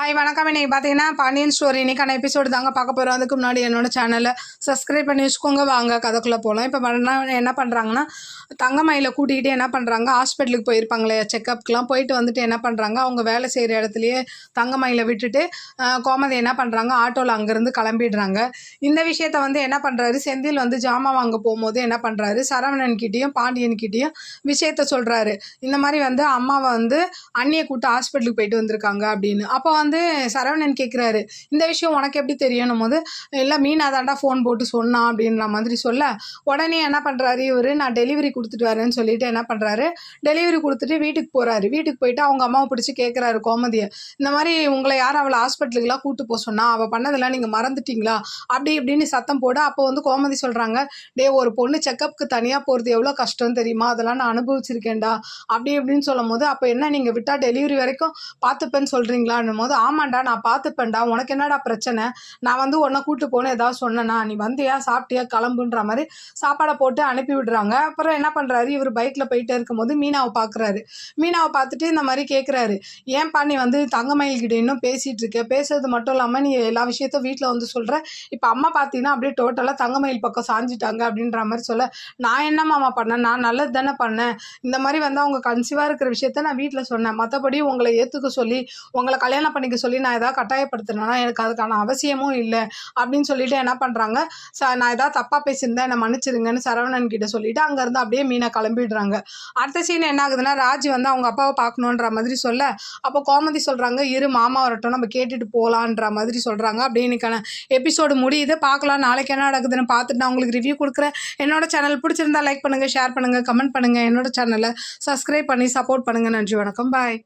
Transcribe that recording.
Hi வணக்கம். இன்றைக்கி பார்த்தீங்கன்னா பாண்டியன் ஸ்டோரி இன்றைக்கான எபிசோடு தாங்க பார்க்க போகிறோம். அதுக்கு முன்னாடி என்னோட சேனலை சப்ஸ்கிரைப் பண்ணி வச்சுக்கோங்க. வாங்க கதைக்குள்ளே போகலாம். இப்போ என்ன பண்ணுறாங்கன்னா, தங்கமயில கூட்டிகிட்டு என்ன பண்ணுறாங்க, ஹாஸ்பிட்டலுக்கு போயிருப்பாங்களே செக்கப்புக்கெலாம் போயிட்டு வந்துட்டு என்ன பண்ணுறாங்க, அவங்க வேலை செய்கிற இடத்துலையே தங்கமயில விட்டுட்டு கோமதி என்ன பண்ணுறாங்க, ஆட்டோவில் அங்கேருந்து கிளம்பிடுறாங்க. இந்த விஷயத்த என்ன பண்ணுறாரு, செந்தில் ஜாமான் வாங்க போகும்போது என்ன பண்ணுறாரு, சரவணன்கிட்டையும் பாண்டியன்கிட்டையும் விஷயத்த சொல்கிறாரு. இந்த மாதிரி அம்மாவை அண்ணியை கூப்பிட்டு ஹாஸ்பிட்டலுக்கு போயிட்டு வந்திருக்காங்க அப்படின்னு. அப்போ சரவணன் கேட்குறாரு, இந்த விஷயம் உனக்கு எப்படி தெரியணும் போது, இல்லை மீனா தாண்டா ஃபோன் போட்டு சொன்னான் அப்படின்ற மாதிரி சொல்ல, உடனே என்ன பண்ணுறாரு இவர், நான் டெலிவரி கொடுத்துட்டு வரேன்னு சொல்லிட்டு என்ன பண்ணுறாரு, டெலிவரி கொடுத்துட்டு வீட்டுக்கு போகிறாரு. வீட்டுக்கு போயிட்டு அவங்க அம்மாவை பிடிச்சி கேட்குறாரு கோமதியை, இந்த மாதிரி உங்களை யார் அவளை ஹாஸ்பிட்டலுக்குலாம் கூப்பிட்டு போக சொன்னா, அவள் பண்ணதெல்லாம் நீங்கள் மறந்துட்டீங்களா அப்படி இப்படின்னு சத்தம் போட, அப்போ கோமதி சொல்கிறாங்க, ஒரு பொண்ணு செக்கப்புக்கு தனியாக போகிறது எவ்வளோ கஷ்டம் தெரியுமா, அதெல்லாம் நான் அனுபவிச்சிருக்கேன்டா அப்படி இப்படின்னு சொல்லும் போது, அப்போ என்ன நீங்கள் விட்டால் டெலிவரி வரைக்கும் பார்த்துப்பேன்னு சொல்கிறீங்களான்னும் போது, ஆமாண்டா நான் பார்த்துப்பேன்டா, உனக்கு என்னடா பிரச்சனை, நான் உன்னை கூப்பிட்டு போனேன் ஏதாவது சொன்னேன்னா, நீ வந்தியா சாப்பிட்டியா கிளம்புன்ற மாதிரி சாப்பாடை போட்டு அனுப்பி விடுறாங்க. அப்புறம் என்ன பண்ணுறாரு, இவர் பைக்கில் போயிட்டே இருக்கும்போது மீனாவை பார்க்குறாரு. மீனாவை பார்த்துட்டு இந்த மாதிரி கேட்குறாரு, ஏன்பா நீ தங்கமயில்கிட்ட இன்னும் பேசிகிட்டு இருக்க, பேசுறது மட்டும் இல்லாமல் நீ எல்லா விஷயத்தையும் வீட்டில் சொல்கிற, இப்போ அம்மா பார்த்தீங்கன்னா அப்படியே டோட்டலாக தங்கமயில் பக்கம் சாஞ்சிட்டாங்க அப்படின்ற மாதிரி சொல்ல, நான் என்னம்மா பண்ணேன், நான் நல்லது தானே பண்ணேன், இந்த மாதிரி அவங்க கன்சீவாக இருக்கிற விஷயத்த நான் வீட்டில் சொன்னேன், மற்றபடி உங்களை ஏற்றுக்க சொல்லி உங்களை கல்யாணம் பண்ணிக்க சொல்லி நான் ஏதாவது கட்டாயப்படுத்தினேன்னா எனக்கு அதுக்கான அவசியமும் இல்லை அப்படின்னு சொல்லிட்டு என்ன பண்ணுறாங்க, நான் ஏதாவது தப்பாக பேசியிருந்தேன் என்னை மன்னிச்சிருங்கன்னு சரவணன் கிட்ட சொல்லிட்டு அங்கேருந்து அப்படியே மீனை கிளம்பிடுறாங்க. அடுத்த சீன் என்ன ஆகுதுன்னா, ராஜ் அவங்க அப்பாவை பார்க்கணுன்ற மாதிரி சொல்ல, அப்போ கோமதி சொல்கிறாங்க, இரு மாமா வரட்டும் நம்ம கேட்டுட்டு போகலான்ற மாதிரி சொல்கிறாங்க. அப்படியே இன்னைக்கான எபிசோடு முடியுது. பார்க்கலாம் நாளைக்கு என்ன நடக்குதுன்னு பார்த்துட்டு நான் உங்களுக்கு ரிவ்யூ கொடுக்குறேன். என்னோட சேனல் பிடிச்சிருந்தா லைக் பண்ணுங்கள், ஷேர் பண்ணுங்கள், கமெண்ட் பண்ணுங்கள், என்னோட சேனலை சப்ஸ்கிரைப் பண்ணி சப்போர்ட் பண்ணுங்கள். நன்றி, வணக்கம், பாய்.